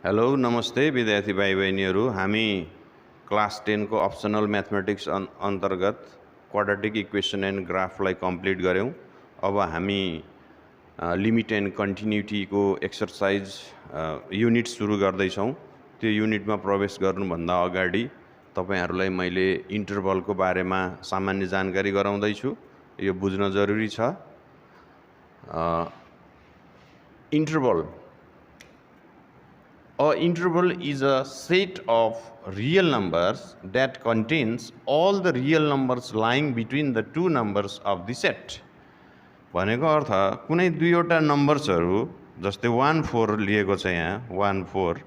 Hello नमस्ते विद्यार्थी भाइ बहिनीहरू। हामी क्लास 10 को अप्सनल म्याथमेटिक्स अन्तर्गत क्वाड्रेटिक इक्वेसन एन्ड ग्राफलाई कम्प्लिट गऱ्यौँ। अब हामी लिमिट एन्ड कन्टिन्युटी को एक्सरसाइज युनिट सुरु गर्दैछौँ। त्यो युनिटमा प्रवेश गर्नुभन्दा अगाडि तपाईहरुलाई मैले इन्टरभल को बारेमा सामान्य जानकारी गराउँदैछु। यो बुझ्न जरुरी छ। Interval A interval is a set of real numbers that contains all the real numbers lying between the two numbers of the set. भनेको अर्थ कुनै दुईवटा नम्बर्सहरू जस्तै 1 4 लिएको छ यहाँ 1 4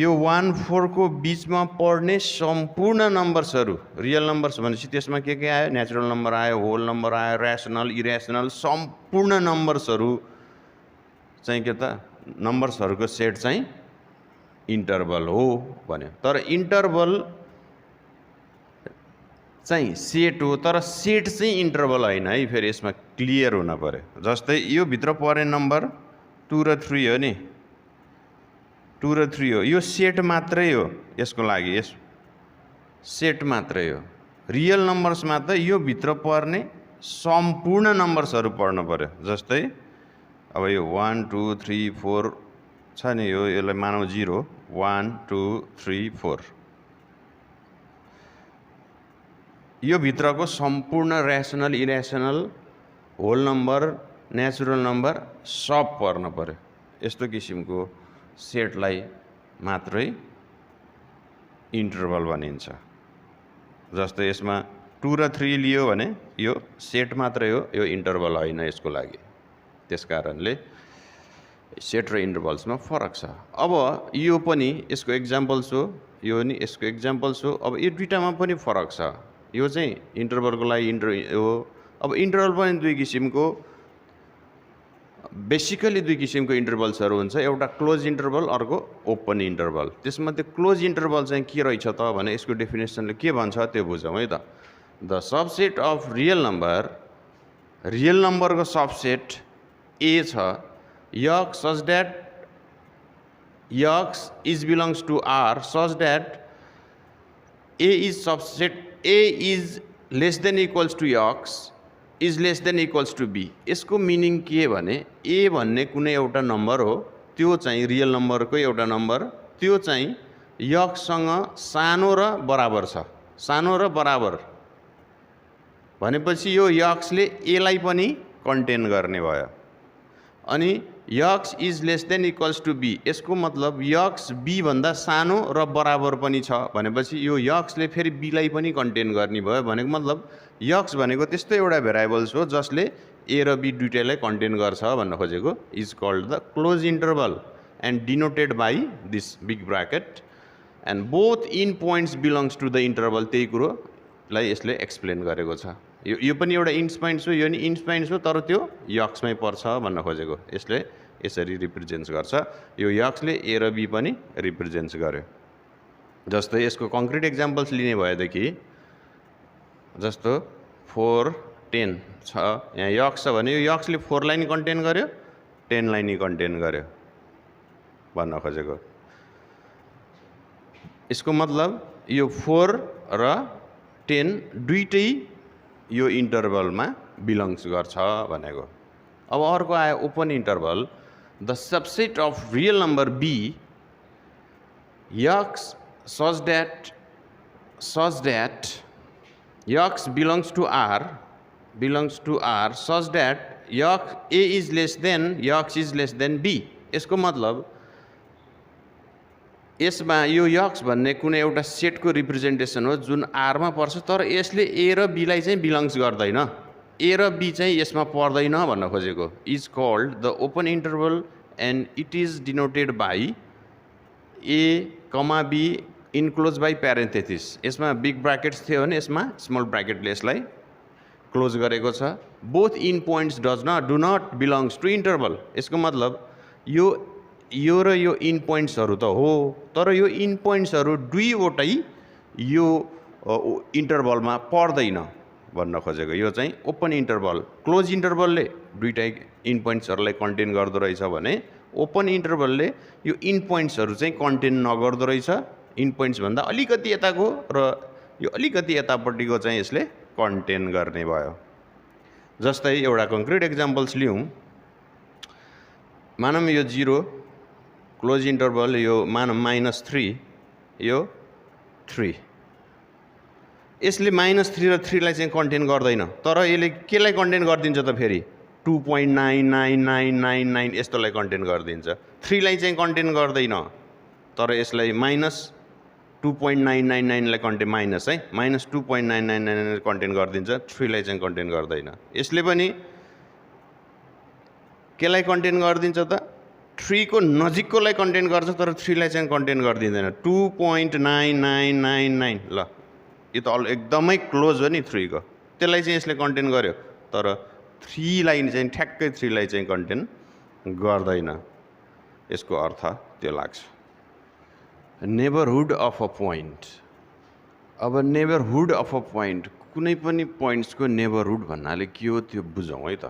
यो 1 4 को बीचमा पढ्ने सम्पूर्ण नम्बर्सहरू रियल नम्बर्स भनेपछि त्यसमा के आयो नेचुरल नम्बर आयो होल नम्बर आयो रेशनल इरेशनल सम्पूर्ण नम्बर्सहरू चाहिँ के त नम्बर्सहरूको सेट चाहिँ इन्टरभल हो भन्यो। तर इन्टरभल चाहिँ सेट हो तर सेट चाहिँ इन्टरभल हैन है। फेरि यसमा क्लियर हुन पर्यो। जस्तै यो भित्र पर्ने नम्बर 2 र 3 हो नि 2 र 3 हो। यो सेट मात्रै हो। यसको लागि यस सेट मात्रै हो। रियल नम्बर्समा त यो भित्र पर्ने सम्पूर्ण नम्बर्सहरू पढ्नु पर्यो। जस्तै अब यो 1 2 3 4 छ नि यो यसलाई मानौ 0 1 2 3 4 यो भित्रको सम्पूर्ण rational irrational whole number natural number सब पर्न पर्यो। यस्तो किसिमको सेटलाई मात्रै इन्टरभल भनिन्छ। जस्तै यसमा 2 र 3 लियो भने यो सेट मात्रै हो, यो इन्टरभल हैन यसको लागि। त्यसकारणले सेट र इन्टरभल्समा फरक छ। अब यो पनि यसको एक्जाम्पल्स हो, यो नि यसको एक्जाम्पल्स हो। अब यो दुईटामा पनि फरक छ। यो चाहिँ इन्टरभलको लागि हो। अब इन्टरभल पनि दुई किसिमको बेसिकली दुई किसिमको इन्टरभल्सहरू हुन्छ। एउटा क्लोज इन्टरभल अर्को ओपन इन्टरभल। त्यसमध्ये क्लोज इन्टरभल चाहिँ के रहेछ त भने यसको डेफिनेसनले के भन्छ त्यो बुझौँ है त। द सबसेट अफ रियल नम्बरको सबसेट A छ x such that x is belongs to R such that A is subset A is less than equals to x is less than equals to B। यसको meaning के भने A भन्ने कुनै एउटा number हो, त्यो चाहिँ रियल नम्बरको एउटा नम्बर, त्यो चाहिँ x सँग सानो र बराबर छ। सानो र बराबर भनेपछि यो x ले A लाई पनि कन्टेन गर्ने भयो। अनि x is less than equals to B यसको मतलब x B भन्दा सानो र बराबर पनि छ भनेपछि यो x ले फेरि B लाई पनि कन्टेन गर्ने भयो। भनेको मतलब x भनेको त्यस्तो एउटा भेरिएबल्स हो जसले A र B दुईटैलाई कन्टेन गर्छ भन्न खोजेको। Is called the close interval and denoted by this big bracket and both in points belongs to the interval. त्यही कुरोलाई यसले एक्सप्लेन गरेको छ। यो पनि एउटा इन्स पोइन्ट्स हो, यो नि इन्स पोइन्ट्स हो तर त्यो x मै पर्छ भन्न खोजेको। यसले यसरी रिप्रेजेन्ट्स गर्छ। यो x ले A र B पनि रिप्रेजेन्ट्स गर्यो। जस्तै यसको कङ्क्रिट एक्जाम्पल्स लिने भएदेखि जस्तो 4 10 छ यहाँ x छ भने यो x ले 4 लाई नि कन्टेन गर्यो 10 लाई नि कन्टेन गर्यो भन्न खोजेको। यसको मतलब यो 4 र 10 दुईटै यो इन्टरभलमा बिलोङ्स गर्छ भनेको। अब अर्को आयो open interval. The subset of real number B x such that x belongs to R such that A is less than x is less than B। यसको मतलब यसमा यो x भन्ने कुनै एउटा सेटको रिप्रेजेन्टेसन हो जुन R मा पर्छ तर यसले A र B लाई चाहिँ बिलोङ्स गर्दैन। A र B चाहिँ यसमा पर्दैन भन्न खोजेको। Is called the open interval and it is denoted by A, B enclose by parenthesis. यसमा बिग ब्राकेट्स थियो भने यसमा स्मल ब्राकेटले यसलाई क्लोज गरेको छ। Both in points do not belongs to interval. यसको मतलब यो र यो इन पोइन्ट्सहरू त हो तर यो इन पोइन्ट्सहरू दुईवटै यो इन्टरभलमा पर्दैन भन्न खोजेको। यो चाहिँ ओपन इन्टरभल। क्लोज इन्टरभलले दुईटै इन पोइन्ट्सहरूलाई कन्टेन गर्दो रहेछ भने ओपन इन्टरभलले यो इन पोइन्ट्सहरू चाहिँ कन्टेन नगर्दो रहेछ, इन पोइन्ट्स भन्दा अलिकति यताको र यो अलिकति यतापट्टिको चाहिँ यसले कन्टेन गर्ने भयो। जस्तै एउटा कङ्क्रिट एक्जाम्पल्स लिउँ। मानौँ यो 0 क्लोज इन्टरभल, यो मानौँ -3, यो 3। यसले -3 र 3 लाई चाहिँ कन्टेन गर्दैन, तर यसले केलाई कन्टेन गरिदिन्छ त फेरि 2.99999 यस्तोलाई कन्टेन गरिदिन्छ। 3 लाई चाहिँ कन्टेन गर्दैन, तर यसलाई -2.999 लाई कन्टेन माइनस है -2.999 कन्टेन गरिदिन्छ, 3 लाई चाहिँ कन्टेन गर्दैन। यसले पनि केलाई कन्टेन गरिदिन्छ त 3 को नजिककोलाई कन्टेन गर्छ, तर 3 लाई चाहिँ कन्टेन गरिदिँदैन। 2.9999 ल यो त एकदमै क्लोज हो नि 3 को, त्यसलाई चाहिँ यसले कन्टेन गर्यो, तर 3 लाई चाहिँ ठ्याक्कै 3 लाई चाहिँ कन्टेन गर्दैन। यसको अर्थ त्यो लाग्छ। Neighbourhood of a point. अब नेबरहुड अफ अ पोइन्ट, कुनै पनि पोइन्ट्सको नेबरहुड भन्नाले के हो त्यो बुझौँ है त।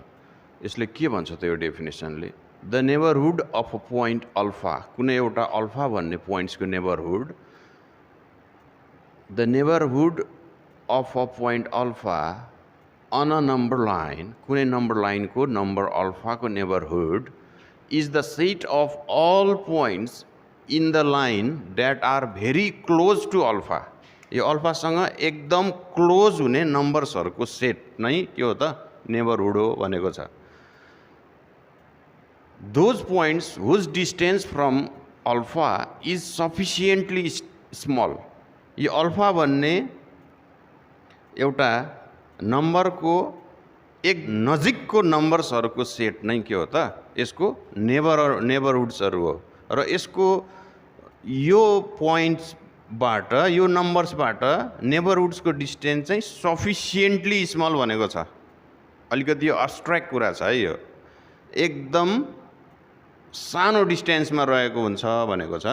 यसले के भन्छ त यो डेफिनेसनले, the neighbourhood of a point alpha, कुनै एउटा अल्फा भन्ने पोइन्ट्सको neighbourhood, the neighbourhood of a point alpha on a number line, कुनै नम्बर लाइनको नम्बर अल्फाको neighbourhood is the set of all points in the line that are very close to alpha. यो अल्फासँग एकदम क्लोज हुने नम्बर्सहरूको set नै के हो त नेबरहुड हो भनेको छ। Those points whose distance from alpha is sufficiently small. यो अल्फा भन्ने एउटा नम्बरको एक नजिकको नम्बर्सहरूको सेट नै के हो त यसको नेबरहुड्सहरू हो। र यसको यो पोइन्ट्सबाट, यो नम्बर्सबाट नेबरहुड्सको डिस्टेन्स चाहिँ सफिसिएन्टली स्मल भनेको छ। अलिकति यो अब्स्ट्र्याक्ट कुरा छ है, यो एकदम सानो डिस्टेन्समा रहेको हुन्छ भनेको छ।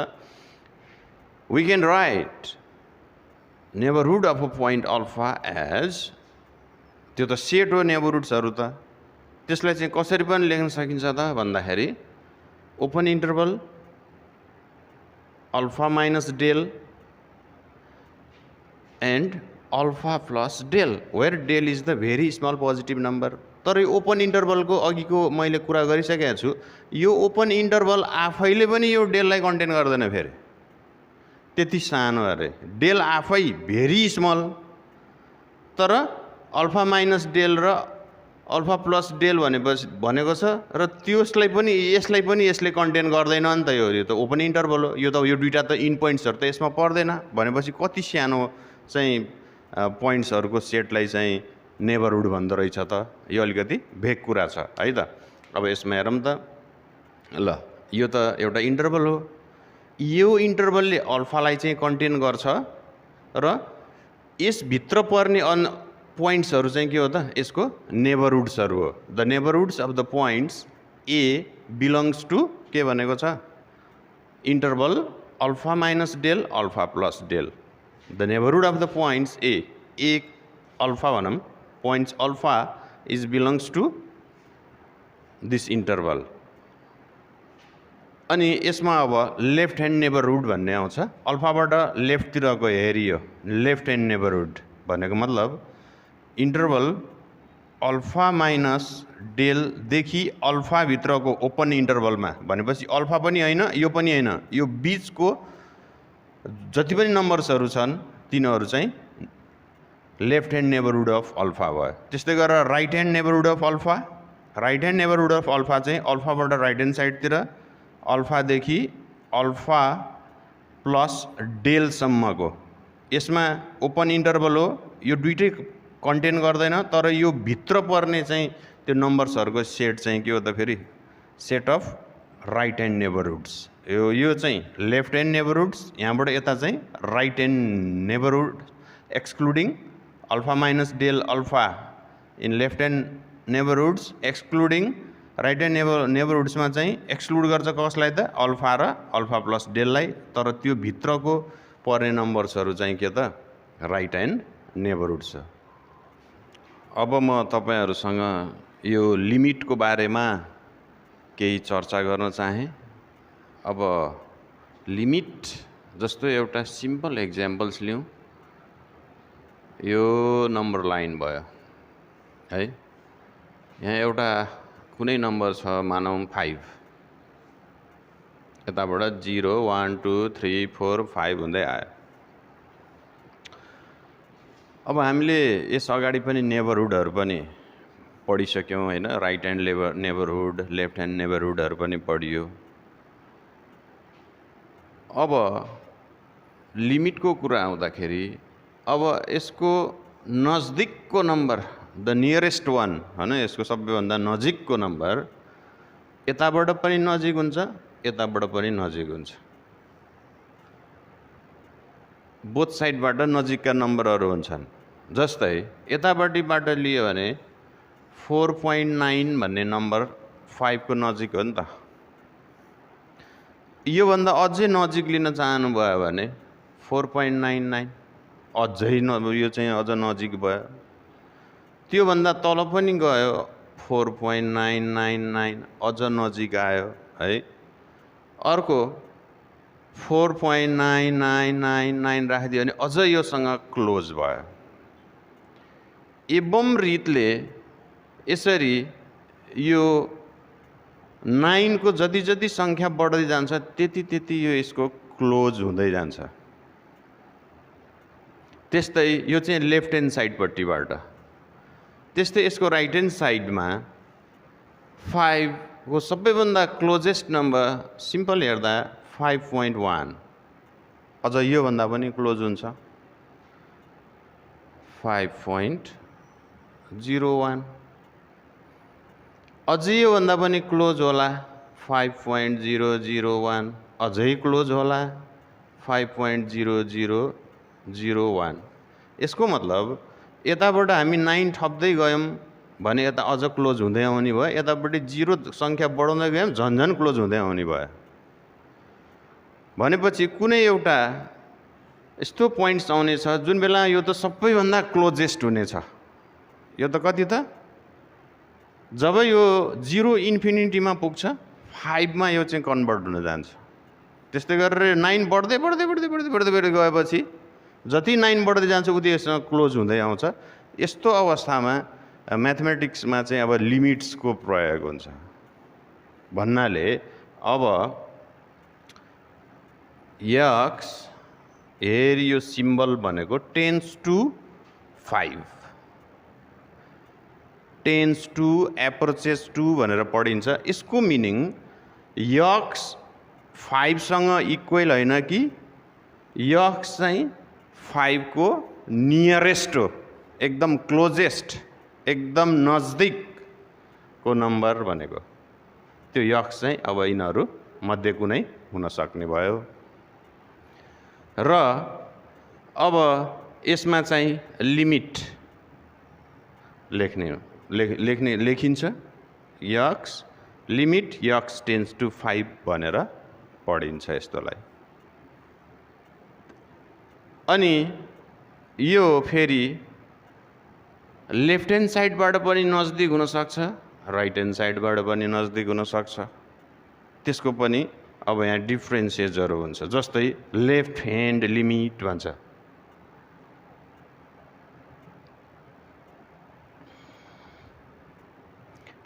We can write neighbourhood of a point alpha as, त्यो त सेट हो नेबरहुड्सहरू त, त्यसलाई चाहिँ कसरी पनि लेख्न सकिन्छ त भन्दाखेरि open interval alpha minus del and alpha plus del, where del is the very small positive number. तर यो ओपन इन्टरभलको अघिको मैले कुरा गरिसकेको छु, यो ओपन इन्टरभल आफैले पनि यो डेललाई कन्टेन गर्दैन, फेरि त्यति सानो अरे, डेल आफै भेरी स्मल, तर अल्फा माइनस डेल र अल्फा प्लस डेल भनेको छ, र त्यसलाई पनि यसलाई पनि यसले कन्टेन गर्दैन नि त। यो त ओपन इन्टरभल हो, यो त यो दुईवटा त इन पोइन्ट्सहरू त यसमा पर्दैन भनेपछि कति सानो चाहिँ पोइन्ट्सहरूको सेटलाई चाहिँ नेबरहुड भन्दो रहेछ त। यो अलिकति भेग कुरा छ है त। अब यसमा हेरौँ त, ल यो त एउटा इन्टरभल हो, यो इन्टरभलले अल्फालाई चाहिँ कन्टेन गर्छ र यसभित्र पर्ने पोइन्ट्सहरू चाहिँ के हो त यसको नेबरहुड्सहरू हो। The neighbourhoods of the points A belongs to के भनेको छ interval alpha minus del alpha plus del. The neighbourhood of the points A alpha भनौँ, points alpha is belongs to this interval. अनि यसमा अब लेफ्ट ह्यान्ड नेबरहुड भन्ने आउँछ। अल्फाबाट लेफ्टतिरको हेरियो लेफ्ट ह्यान्ड नेबरहुड भनेको मतलब इन्टरभल अल्फा माइनस डेलदेखि अल्फाभित्रको ओपन इन्टरभलमा, भनेपछि अल्फा पनि होइन यो पनि होइन, यो बिचको जति पनि नम्बर्सहरू छन् तिनीहरू चाहिँ left hand neighbourhood of alpha भयो। त्यस्तै गरेर right hand neighbourhood of alpha, right hand neighbourhood of alpha चाहिँ अल्फाबाट राइट ह्यान्ड साइडतिर अल्फादेखि अल्फा प्लस डेलसम्मको, यसमा ओपन इन्टरभल हो, यो दुइटै कन्टेन गर्दैन, तर यो भित्र पर्ने चाहिँ त्यो नम्बर्सहरूको सेट चाहिँ के हो त फेरि set of right hand neighbourhoods. यो चाहिँ लेफ्ट ह्यान्ड नेबरहुड्स, यहाँबाट यता चाहिँ right hand neighbourhood excluding alpha minus del alpha in left hand neighbourhoods, excluding right hand नेबरहुड्समा चाहिँ एक्सक्लुड गर्छ कसलाई त अल्फा र अल्फा प्लस डेललाई, तर त्यो भित्रको पर्ने नम्बर्सहरू चाहिँ के त राइट ह्यान्ड नेबरहुड्स छ। अब म तपाईहरुसँग यो लिमिटको बारेमा केही चर्चा गर्न चाहे। अब लिमिट जस्तो एउटा सिम्पल एक्जाम्पल्स लिउँ। यो नम्बर लाइन भयो है, यहाँ एउटा कुनै नम्बर छ मानौँ 5, यताबाट 0 1 2 3 4 5 हुँदै आयो। अब हामीले यस अगाडि पनि नेबरहुडहरू पनि पढिसक्यौँ हैन, right hand neighbourhood, left hand नेबरहुडहरू पनि पढियो। अब लिमिटको कुरा आउँदाखेरि अब यसको नजदिकको नम्बर, द नियरेस्ट वान हैन, यसको सबैभन्दा नजिकको नम्बर यताबाट पनि नजिक हुन्छ, यताबाट पनि नजिक हुन्छ। बोथ साइडबाट नजिकका नम्बरहरू हुन्छन्। जस्तै यतापट्टिबाट लियो भने 4.9 भन्ने नम्बर 5 को नजिक हो नि त। योभन्दा अझै नजिक लिन चाहनुभयो भने 4.99 अझै यो चाहिँ अझ नजिक भयो। त्योभन्दा तल पनि गयो 4.999 अझ नजिक आयो है। अर्को 4.9999 राखिदियो भने अझ योसँग क्लोज भयो। एवं रीतले यसरी यो 9 को जति जति संख्या बढ्दै जान्छ त्यति त्यति यो यसको क्लोज हुँदै जान्छ। त्यस्तै यो चाहिँ लेफ्ट ह्यान्ड साइडपट्टिबाट, त्यस्तै यसको राइट ह्यान्ड साइडमा 5 को सबैभन्दा क्लोजेस्ट नम्बर सिम्पल हेर्दा 5.1 अझ योभन्दा पनि क्लोज हुन्छ 5.01, अझै योभन्दा पनि क्लोज होला 5.001, अझै क्लोज होला 5.0001। यसको मतलब यताबाट हामी 9 थप्दै गयौँ भने यता अझ क्लोज हुँदै आउने भयो, यतापट्टि 0 संख्या बढाउँदै गयौँ झन्झन क्लोज हुँदै आउने भयो। भनेपछि कुनै एउटा यस्तो पोइन्ट्स आउनेछ जुन बेला यो त सबैभन्दा क्लोजेस्ट हुनेछ। यो त कति त, जब यो 0 इन्फिनिटीमा पुग्छ 5 मा यो चाहिँ कन्भर्ट हुन जान्छ। त्यस्तै गरेर 9 बढ्दै बढ्दै बढ्दै बढ्दै बढ्दै बढ्दै गएपछि जति 9 बढ्दै जान्छ उति यससँग क्लोज हुँदै आउँछ। यस्तो अवस्थामा म्याथमेटिक्समा चाहिँ अब लिमिट्सको प्रयोग हुन्छ। भन्नाले अब यक्स हेर यो सिम्बल भनेको tends to 5, tends to approaches to भनेर पढिन्छ। यसको मिनिङ यक्स 5 सँग इक्वल होइन कि यक्स चाहिँ 5 को नियरेस्ट हो, एकदम क्लोजेस्ट, एकदम नजदिकको नम्बर भनेको त्यो यक्स चाहिँ अब यिनीहरू मध्ये कुनै हुन सक्ने भयो। र अब यसमा चाहिँ लिमिट लेखिन्छ x limit x tends to 5 भनेर पढिन्छ यस्तोलाई। अनि यो फेरि लेफ्ट ह्यान्ड साइडबाट पनि नजदिक हुन सक्छ, राइट ह्यान्ड साइडबाट पनि नजदिक हुन सक्छ। त्यसको पनि अब यहाँ डिफ्रेन्सेसहरू हुन्छ। जस्तै लेफ्ट ह्यान्ड लिमिट भन्छ।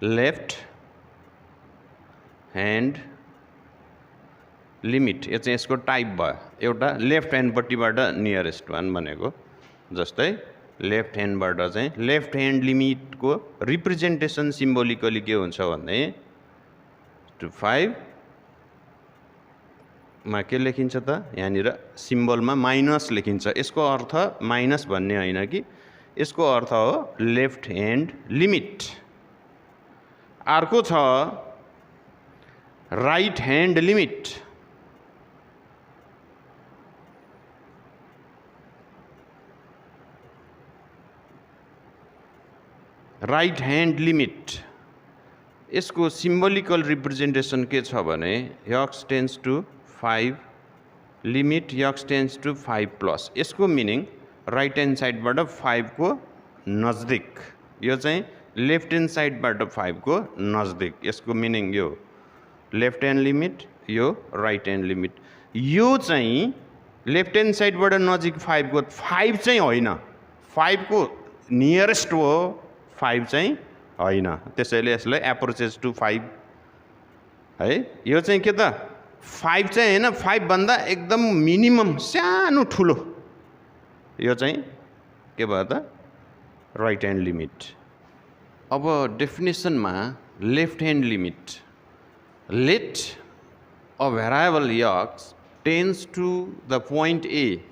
लेफ्ट ह्यान्ड लिमिट यो चाहिँ यसको टाइप भयो। एउटा लेफ्ट ह्यान्डपट्टिबाट नियरेस्ट वान भनेको, जस्तै लेफ्ट ह्यान्डबाट चाहिँ लेफ्ट ह्यान्ड लिमिटको रिप्रेजेन्टेसन सिम्बोलिकली के हुन्छ भने 5 मा के लेखिन्छ त, यहाँनिर सिम्बलमा माइनस लेखिन्छ। यसको अर्थ माइनस भन्ने होइन कि, यसको अर्थ हो लेफ्ट ह्यान्ड लिमिट। अर्को छ right hand limit. Right hand limit यसको सिम्बोलिकल रिप्रेजेन्टेसन के छ भने x tends to 5 limit x tends to 5 plus. यसको मिनिङ राइट ह्यान्ड साइडबाट 5 को नजदिक, यो चाहिँ लेफ्ट ह्यान्ड साइडबाट 5 को नजदिक। यसको मिनिङ यो लेफ्ट ह्यान्ड लिमिट यो राइट ह्यान्ड लिमिट। यो चाहिँ लेफ्ट ह्यान्ड साइडबाट नजिक 5 को 5 चाहिँ होइन, 5 को नियरेस्ट हो, 5 चाहिँ होइन, त्यसैले यसलाई एप्रोचेस टु 5 है। यो चाहिँ के त 5 चाहिँ होइन, 5 भन्दा एकदम मिनिमम सानो ठुलो, यो चाहिँ के भयो त राइट ह्यान्ड लिमिट। अब डेफिनेसनमा left hand limit, let a variable x tends to the point A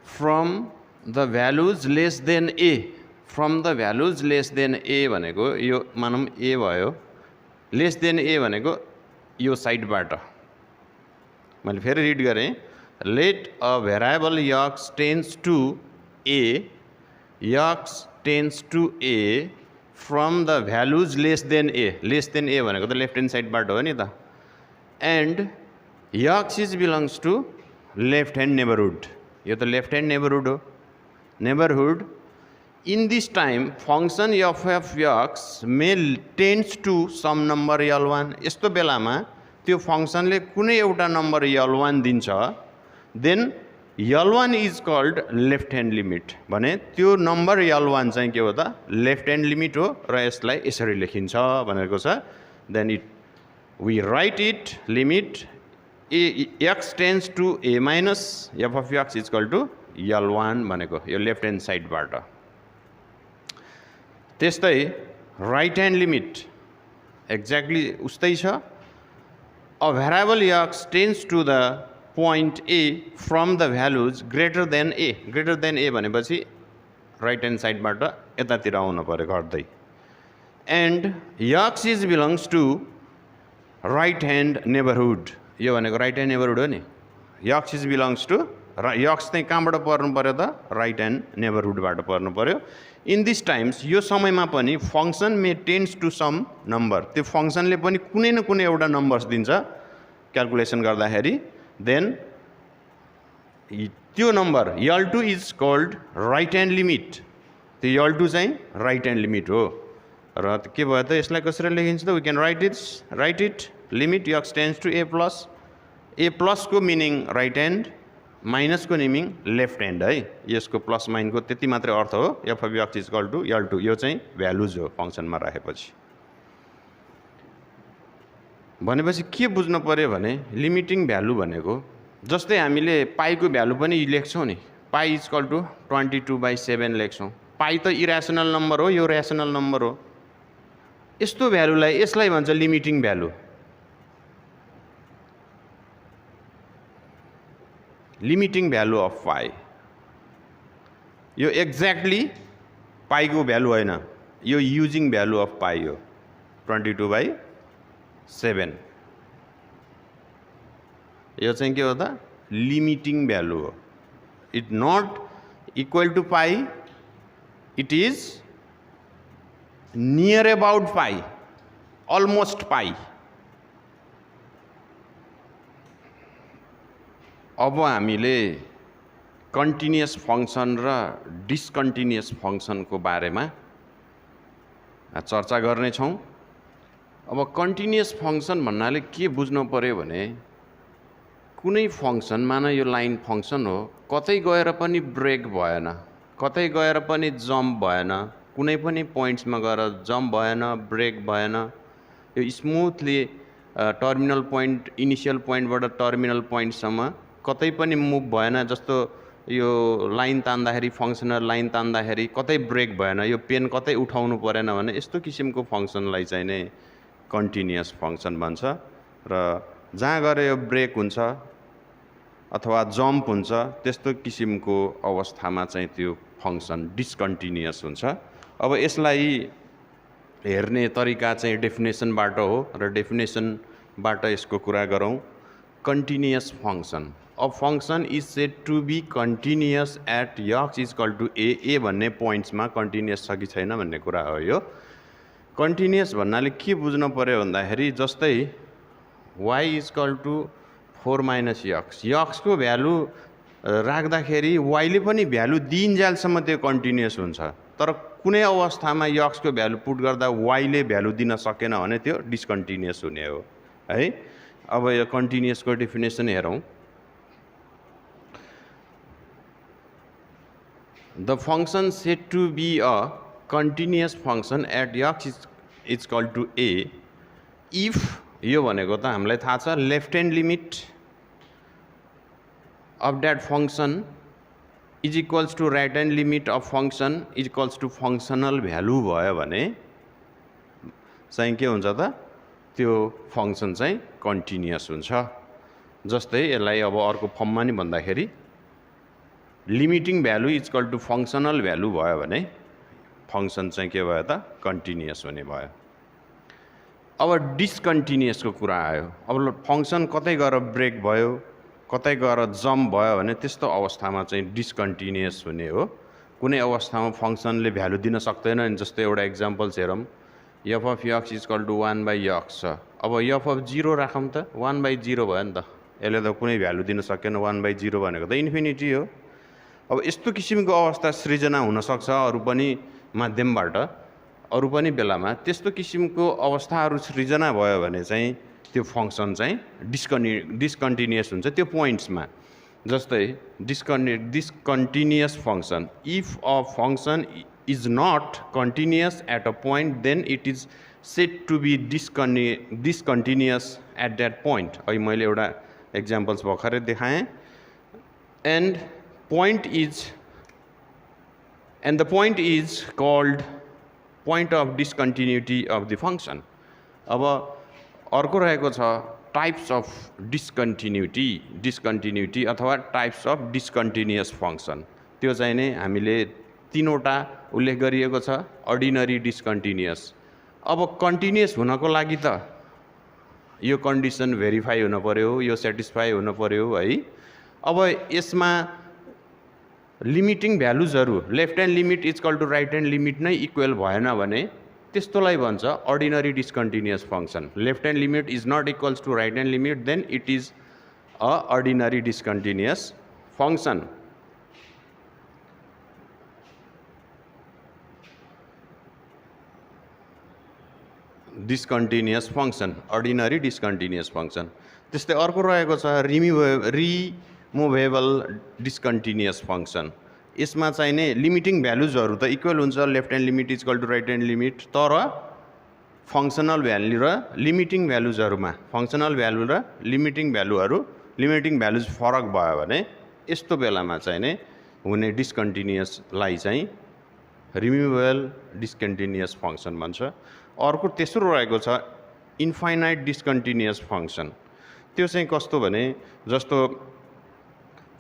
from the values less than A, from the values less than A भनेको यो मानौँ A भयो, लेस देन A भनेको यो साइडबाट। मैले फेरि रिड गरेँ, let a variable x tends to A, x tends to A from the values less than A, less than A भनेको त लेफ्ट ह्यान्ड साइडबाट हो नि त, and x is belongs to left hand neighbourhood, यो त left hand neighbourhood हो, neighbourhood. In this time function f f x may tends to some number L1, यस्तो बेलामा त्यो फङ्सनले कुनै एउटा नम्बर L1 दिन्छ, then L1 is called left hand limit भने त्यो नम्बर L1 चाहिँ के हो त लेफ्ट ह्यान्ड लिमिट हो र यसलाई यसरी लेखिन्छ भनेको छ। Then it we write it limit x tends to A minus f of x is called to L1 भनेको यो लेफ्ट ह्यान्ड साइडबाट। त्यस्तै राइट ह्यान्ड लिमिट एक्ज्याक्टली उस्तै छ, a variable x tends to the point A from the values greater than A, greater than A भनेपछि right hand साइडबाट यतातिर आउनु पर्यो घट्दै, and x is belongs to right hand neighbourhood, यो भनेको राइट ह्यान्ड नेबरहुड हो नि, x is belongs to x चाहिँ कहाँबाट पर्नु पर्यो त राइट ह्यान्ड नेबरहुडबाट पर्नु पर्यो। इन दिस टाइम्स यो समयमा पनि function may tends to some number, त्यो फङ्सनले पनि कुनै न कुनै एउटा नम्बर्स दिन्छ क्यालकुलेसन गर्दाखेरि, देन त्यो number L2 is called right hand limit, त्यो L2 चाहिँ राइट ह्यान्ड लिमिट हो। र के भयो त यसलाई कसरी लेखिन्छ त, we can write it limit x tends to A plus, A प्लसको मिनिङ राइट ह्यान्ड, माइनसको मिनिङ लेफ्ट ह्यान्ड है, यसको प्लस माइनको त्यति मात्रै अर्थ हो, f of x is call to L2, यो चाहिँ भ्यालुज हो फङ्सनमा राखेपछि। भनेपछि के बुझ्नु पर्यो भने लिमिटिङ भ्यालु भनेको जस्तै हामीले पाईको भ्यालु पनि लेख्छौँ नि, पाई इज कल टु 22/7 लेख्छौँ, पाई त इरेसनल नम्बर हो, यो रेसनल नम्बर हो, यस्तो भ्यालुलाई यसलाई भन्छ limiting value. Limiting value of pi, यो एक्ज्याक्टली पाईको भ्यालु होइन, यो युजिङ भ्यालु अफ पाई हो 22/7, यो चाहिँ के हो त लिमिटिङ भ्यालु हो। It not equal to pi, it is near about pi, almost pi. अब हामीले कन्टिन्युअस फङ्सन र डिस्कन्टिन्युअस फङ्सनको बारेमा चर्चा गर्नेछौँ। अब कन्टिन्युअस फङ्सन भन्नाले के बुझ्नु पर्यो भने कुनै फङ्सन, मान यो लाइन फङ्सन हो, कतै गएर पनि ब्रेक भएन, कतै गएर पनि जम्प भएन, कुनै पनि पोइन्ट्समा गएर जम्प भएन, ब्रेक भएन, यो स्मुथली टर्मिनल पोइन्ट, इनिसियल पोइन्टबाट टर्मिनल पोइन्टसम्म कतै पनि मुभ भएन। जस्तो यो लाइन तान्दाखेरि, फङ्सनल लाइन तान्दाखेरि कतै ब्रेक भएन, यो पेन कतै उठाउनु परेन भने यस्तो किसिमको फङ्सनलाई चाहिँ नै कन्टिन्युअस फङ्सन भन्छ। र जहाँ गएर यो ब्रेक हुन्छ अथवा जम्प हुन्छ त्यस्तो किसिमको अवस्थामा चाहिँ त्यो फङ्सन डिस्कन्टिन्युअस हुन्छ। अब यसलाई हेर्ने तरिका चाहिँ डेफिनेसनबाट हो र डेफिनेसनबाट यसको कुरा गरौँ। Continuous function, a function is said to be continuous at x is call to A भन्ने पोइन्ट्समा कन्टिन्युअस छ कि छैन भन्ने कुरा हो। यो कन्टिन्युअस भन्नाले के बुझ्नु पर्यो भन्दाखेरि जस्तै y is call to 4 - x, x को भ्यालु राख्दाखेरि y ले पनि भ्यालु दिइन्जेलसम्म त्यो कन्टिन्युअस हुन्छ, तर कुनै अवस्थामा x को भ्यालु पुट गर्दा y ले भ्यालु दिन सकेन भने त्यो डिस्कन्टिन्युअस हुने हो है। अब यो कन्टिन्युअसको डेफिनेसन हेरौँ। The function said to be a continuous function at x is equal to a if यो भनेको त हामीलाई थाहा छ left hand limit of that function is equals to right hand limit of function is equals to functional value भयो भने चाहिँ के हुन्छ त त्यो फंक्शन चाहिँ कन्टिन्युअस हुन्छ। जस्तै यसलाई अब अर्को फर्ममा नि भन्दाखेरि limiting value is equal to functional value भयो भने फंक्शन चाहिँ के भयो त कन्टिन्युअस हुने भयो। अब डिसकन्टिन्युअसको कुरा आयो। अब फंक्शन कतै गएर ब्रेक भयो कतै गएर जम्प भयो भने त्यस्तो अवस्थामा चाहिँ डिसकन्टिन्युअस हुने हो। कुनै अवस्थामा फंक्शनले भ्यालु दिन सक्दैन। जस्तै एउटा एक्जाम्पल्स हेरौँ। F of x is equal to 1/x छ। अब एफ अफ 0 राखौँ त 1/0 भयो नि त। यसले त कुनै भ्यालु दिन सकेन। 1/0 भनेको त इन्फिनिटी हो। अब यस्तो किसिमको अवस्था सृजना हुनसक्छ अरू पनि माध्यमबाट अरू पनि बेलामा। त्यस्तो किसिमको अवस्थाहरू सृजना भयो भने चाहिँ त्यो फंक्शन चाहिँ डिसकन्टिन्युअस हुन्छ त्यो पोइन्ट्समा। जस्तै discontinuous function if a function is not continuous at a point then it is said to be discontinuous at that point। अहिले मैले एउटा एक्जाम्पल्स भर्खरै देखाएँ। and the point is called point of discontinuity of the function। अब अर्को रहेको छ types of डिस्कन्टिन्युटी अथवा टाइप्स अफ डिस्कन्टिन्युअस फंक्शन। त्यो चाहिँ नै हामीले तीनवटा उल्लेख गरिएको छ। Ordinary discontinuous. अब कन्टिन्युअस हुनको लागि त यो कन्डिसन भेरिफाई हुन पर्यो यो सेटिस्फाई हुन पर्यो है। अब यसमा लिमिटिङ भ्यालुजहरू left hand limit is equal to right hand limit नै इक्वल भएन भने त्यस्तोलाई भन्छ ordinary discontinuous function. Left hand limit is not equals to right hand limit then it is a ordinary discontinuous function. Discontinuous function ordinary discontinuous function. त्यस्तै अर्को रहेको छ रिमुभेबल discontinuous function. यसमा चाहिँ नै लिमिटिङ भ्यालुजहरू त इक्वल हुन्छ left hand limit is equal to right hand limit तर फंक्शनल भ्यालु र लिमिटिङ भ्यालुजहरूमा फंक्शनल भ्यालु र लिमिटिङ भ्यालुज फरक भयो भने यस्तो बेलामा चाहिँ नै हुने डिस्कन्टिन्युअसलाई चाहिँ रिमुभेबल डिस्कन्टिन्युअस फंक्शन भन्छ। अर्को तेस्रो रहेको छ इन्फाइनाइट डिस्कन्टिन्युअस फंक्शन। त्यो चाहिँ कस्तो भने जस्तो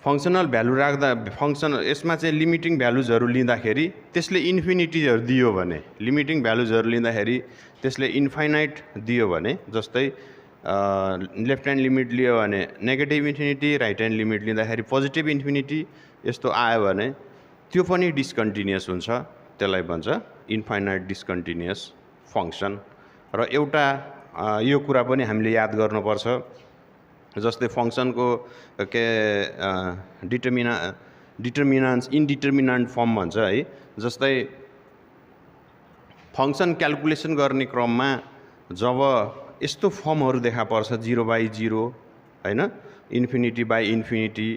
फंक्शनल भ्यालु राख्दा फंक्शन यसमा चाहिँ लिमिटिङ भ्यालुजहरू लिँदाखेरि त्यसले इन्फिनिटीहरू दियो भने लिमिटिङ भ्यालुजहरू लिँदाखेरि त्यसले इन्फाइनाइट दियो भने जस्तै लेफ्ट ह्यान्ड लिमिट लियो भने negative infinity right hand limit लिँदाखेरि पोजिटिभ इन्फिनिटी यस्तो आयो भने त्यो पनि डिस्कन्टिन्युअस हुन्छ। त्यसलाई भन्छ इन्फाइनाइट डिस्कन्टिन्युअस फंक्शन। र एउटा यो कुरा पनि हामीले याद गर्नुपर्छ जस्तै फंक्शनको के डिटर्मिनान्ट्स इनडिटर्मिनान्ट फर्म भन्छ है। जस्तै फंक्शन क्याल्कुलेसन गर्ने क्रममा जब यस्तो फर्महरू देखा पर्छ 0/0 हैन infinity by infinity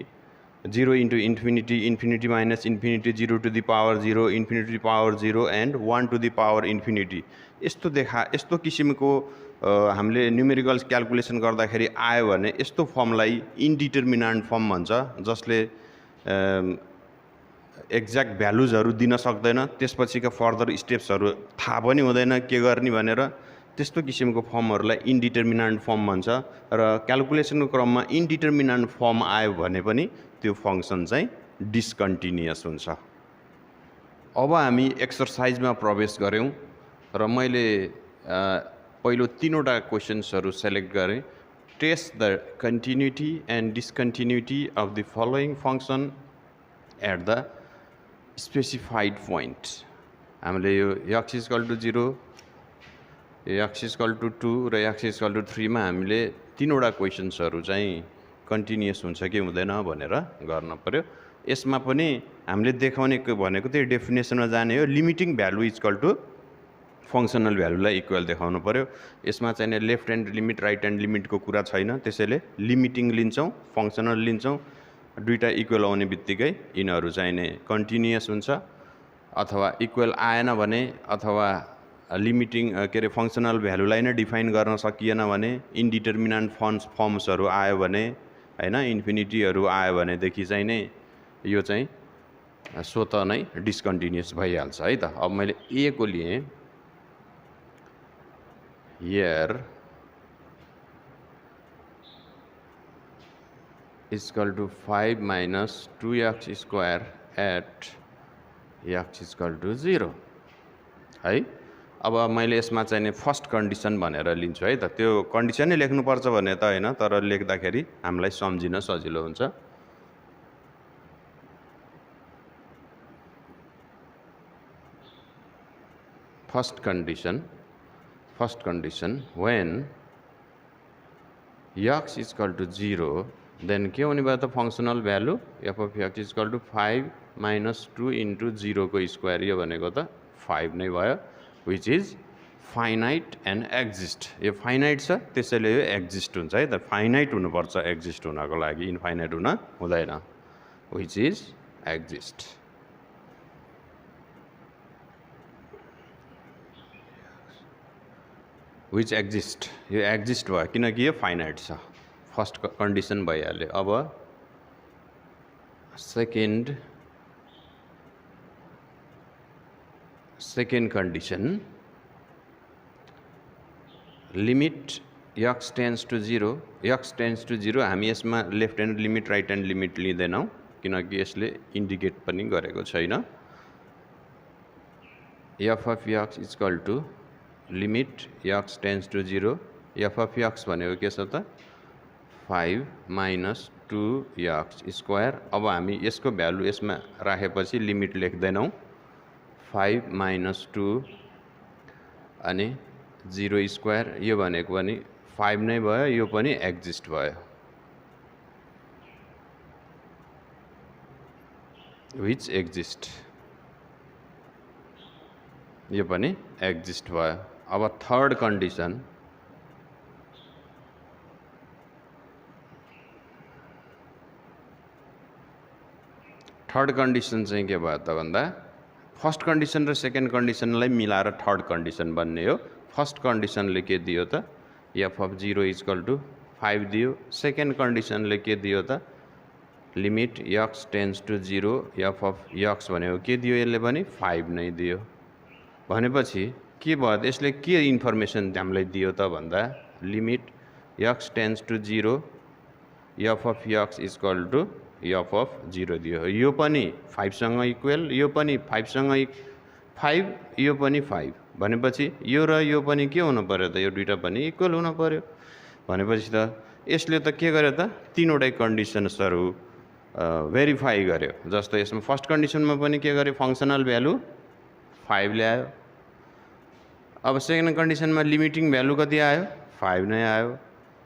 0 into infinity infinity minus infinity 0 to the power 0 infinity to the power 0 and 1 to the power infinity यस्तो किसिमको हामीले न्युमेरिकल क्याल्कुलेसन गर्दाखेरि आयो भने यस्तो फर्मलाई इनडिटर्मिनान्ट फर्म भन्छ जसले एक्ज्याक्ट भ्यालुजहरू दिन सक्दैन। त्यसपछिका फर्दर स्टेप्सहरू थाहा पनि हुँदैन के गर्ने भनेर त्यस्तो किसिमको फर्महरूलाई इनडिटर्मिनान्ट फर्म भन्छ। र क्याल्कुलेसनको क्रममा इनडिटर्मिनान्ट फर्म आयो भने पनि त्यो फंक्शन चाहिँ डिस्कन्टिन्युअस हुन्छ। अब हामी एक्सरसाइजमा प्रवेश गऱ्यौँ र मैले पहिलो तीनवटा क्वेशन्सहरू सेलेक्ट गरेँ। Test the continuity and discontinuity of the following function at the specified point. हामीले यो x is equal to 0 x is equal to 2 र x इज इक्वल टू 3 मा हामीले तीनवटा क्वेशन्सहरू चाहिँ कन्टिन्युअस हुन्छ कि हुँदैन भनेर गर्न पर्यो। यसमा पनि हामीले देखाउने भनेको त्यही डेफिनेसनमा जाने हो limiting value is equal to functional भ्यालुलाई इक्वल देखाउनु पर्यो। यसमा चाहिँ left hand limit right hand लिमिटको कुरा छैन, त्यसैले लिमिटिङ लिन्छौँ, फङ्सनल लिन्छौँ। दुईटा इक्वल आउने बित्तिकै यिनीहरू चाहिँ कन्टिन्युअस हुन्छ, अथवा इक्वल आएन भने अथवा लिमिटिङ के अरे फङ्सनल भ्यालुलाई नै डिफाइन गर्न सकिएन भने, इन्डिटर्मिनेन्ट फर्म्सहरू आयो भने हैन, इन्फिनिटीहरू आयो भनेदेखि चाहिँ नै यो चाहिँ स्वतः नै डिस्कन्टिन्युअस भइहाल्छ है त। अब मैले ए को लिएँ, here is equal to 5 minus 2x square at x is equal to 0 है। अब मैले यसमा चाहिँ फर्स्ट कन्डिसन भनेर लिन्छु है त। त्यो कन्डिसन नै लेख्नुपर्छ भने त हैन, तर लेख्दाखेरि हामीलाई सम्झिन सजिलो हुन्छ। First condition when x is equal to 0, then के हुने भयो त functional value f of x is equal to 5 minus 2 into 0 को स्क्वायर, यो भनेको त 5 नै भयो, which is finite and exist. यो फाइनाइट छ त्यसैले यो एक्जिस्ट हुन्छ है त। फाइनाइट हुनुपर्छ एक्जिस्ट हुनको लागि, इन्फाइनाइट हुन हुँदैन, which is exist. Which exist, यो एक्जिस्ट भयो किनकि यो फाइनाइट छ। फर्स्ट कन्डिसन भइहाल्यो। अब second condition, limit x tends to 0, x tends to 0 हामी यसमा left hand limit right hand limit लिँदैनौँ किनकि यसले इन्डिकेट पनि गरेको छैन। f of x is equal to limit x tends to 0, f of x भनेको के छ त 5 minus 2x स्क्वायर। अब हामी यसको भ्यालु यसमा राखेपछि लिमिट लेख्दैनौँ, 5 minus 2 अनि 0 स्क्वायर, यो भनेको पनि 5 नै भयो, यो पनि एक्जिस्ट भयो, विच एक्जिस्ट, यो पनि एक्जिस्ट भयो। अब थर्ड कन्डिसन, चाहिँ के भयो त भन्दा फर्स्ट कन्डिसन र सेकेन्ड कन्डिसनलाई मिलाएर थर्ड कन्डिसन बन्ने हो। फर्स्ट कन्डिसनले के दियो त f of 0 is equal to 5 दियो। सेकेन्ड कन्डिसनले के दियो त limit x tends to 0, f of x भनेको के दियो, यसले पनि 5 नै दियो। भनेपछि के भयो त यसले के इन्फर्मेसन हामीलाई दियो त भन्दा limit x tends to 0, f of x is equal to f of 0 दियो। यो पनि 5 सँग इक्वल, यो पनि 5 सँग 5, यो पनि 5, भनेपछि यो र यो पनि के हुनु पर्यो त, यो दुईटा पनि इक्वल हुनु पर्यो। भनेपछि त यसले त के गर्यो त तीनवटै कन्डिसन्सहरू भेरिफाई गर्यो। जस्तो यसमा फर्स्ट कन्डिसनमा पनि के गर्यो, फङ्सनल भ्यालु 5 ल्यायो। अब सेकेन्ड कन्डिसनमा लिमिटिङ भ्यालु कति आयो, 5 नै आयो।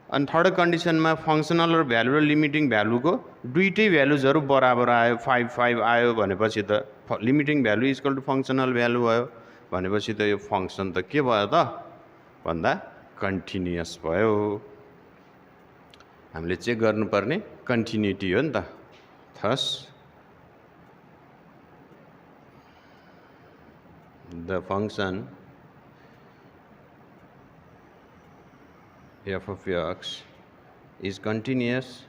अनि थर्ड कन्डिसनमा फङ्सनल र भ्यालु र लिमिटिङ भ्यालुको दुईटै भ्यालुजहरू बराबर आयो, 5 आयो, भनेपछि त limiting value equal to functional value भयो। भनेपछि त यो फङ्सन त के भयो त भन्दा कन्टिन्युअस भयो। हामीले चेक गर्नुपर्ने कन्टिन्युटी हो नि त। Thus the function f of x is continuous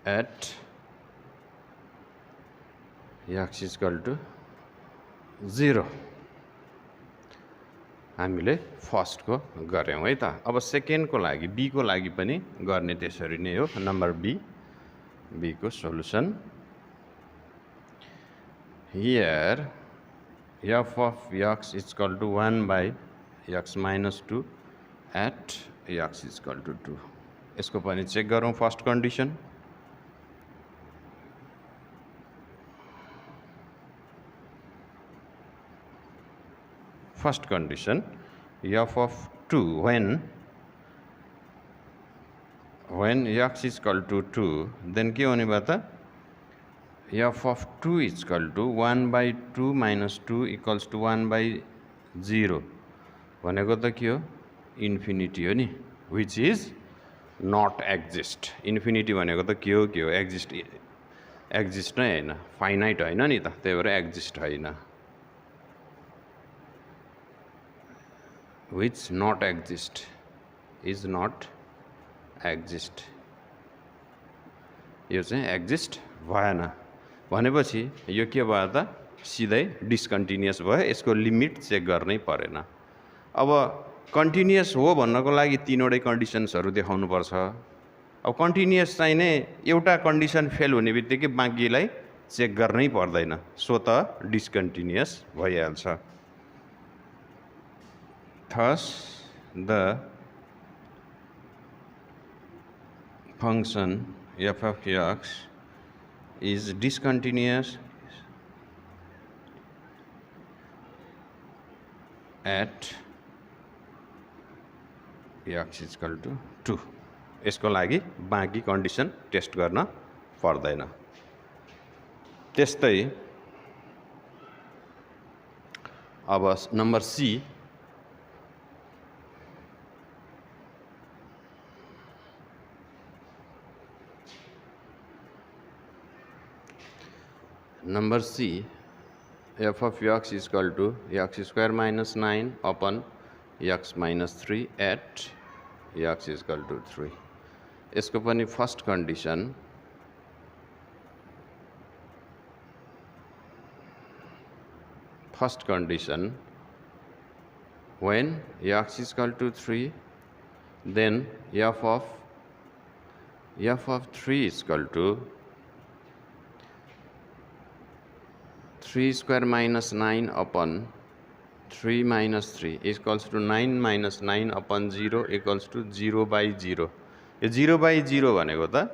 at x is equal to 0। हामीले फर्स्टको गऱ्यौँ है त। अब सेकेन्डको लागि बी को लागि पनि गर्ने त्यसरी नै हो। नम्बर बी को solution, here f of x is equal to 1 by x minus 2 at x is equal to 2। यसको पनि चेक गरौँ first condition. First condition f of 2 when x is equal to 2, then के हुने भयो त f of 2 equal to 1/2 - 2 equals to 1/0 भनेको त के हो इन्फिनिटी हो नि which is not exist infinity भनेको त के हो एक्जिस्ट नै हैन फाइनाइट हैन नि त त्यही भएर एक्जिस्ट हैन which not exist is not exist यो चाहिँ एक्जिस्ट भएन भनेपछि यो के भयो त सिधै डिस्कन्टिन्युअस भयो यसको लिमिट चेक गर्नै परेन अब कन्टिन्युअस हो भन्नको लागि तीनवटै कन्डिसन्सहरू देखाउनु पर्छ अब कन्टिन्युअस चाहिने एउटा कन्डिसन फेल हुने बित्तिकै बाँकीलाई चेक गर्नै पर्दैन सो त डिस्कन्टिन्युअस भइहाल्छ Thus, the function f of x is discontinuous at x is equal to 2. यसको लागि बाँकी कन्डिसन टेस्ट गर्न पर्दैन त्यस्तै अब number C Number C, f of x is equal to x square minus 9 upon x minus 3 at x is equal to 3. यसको पनि first condition when x is equal to 3 then f of 3 is equal to 3 square minus 9 upon 3 minus 3 equals to 9 minus 9 upon 0 equals to 0/0 यो 0/0 भनेको त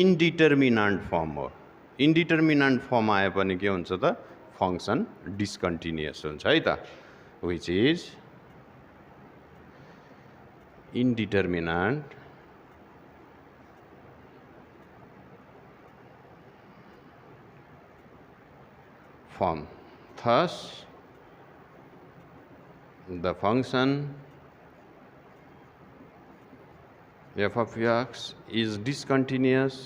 इन्डिटर्मिनान्ट form हो इन्डिटर्मिनान्ट form आए पनि के हुन्छ त फंक्सन डिस्कन्टिन्युअस हुन्छ है त which is indeterminate form. Thus, the function f of x is discontinuous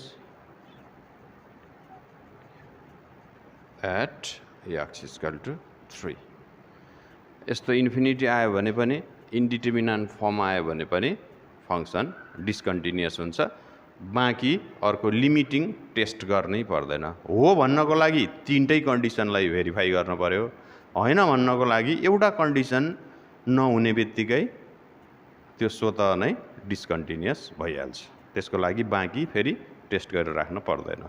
at x is equal to 3. यस्तो इन्फिनिटी आयो भने पनि इन्डिटर्मिनान्ट फर्म आयो भने पनि फंक्सन डिस्कन्टिन्युअस हुन्छ बाँकी अर्को लिमिटिङ टेस्ट गर्नै पर्दैन हो भन्नको लागि तीनटै कन्डिसनलाई भेरिफाई गर्न पर्यो हैन भन्नको लागि एउटा कन्डिसन नहुने बित्तिकै त्यो स्वतः नै डिस्कन्टिन्युअस भइहाल्छ त्यसको लागि बाँकी फेरि टेस्ट गरेर राख्न पर्दैन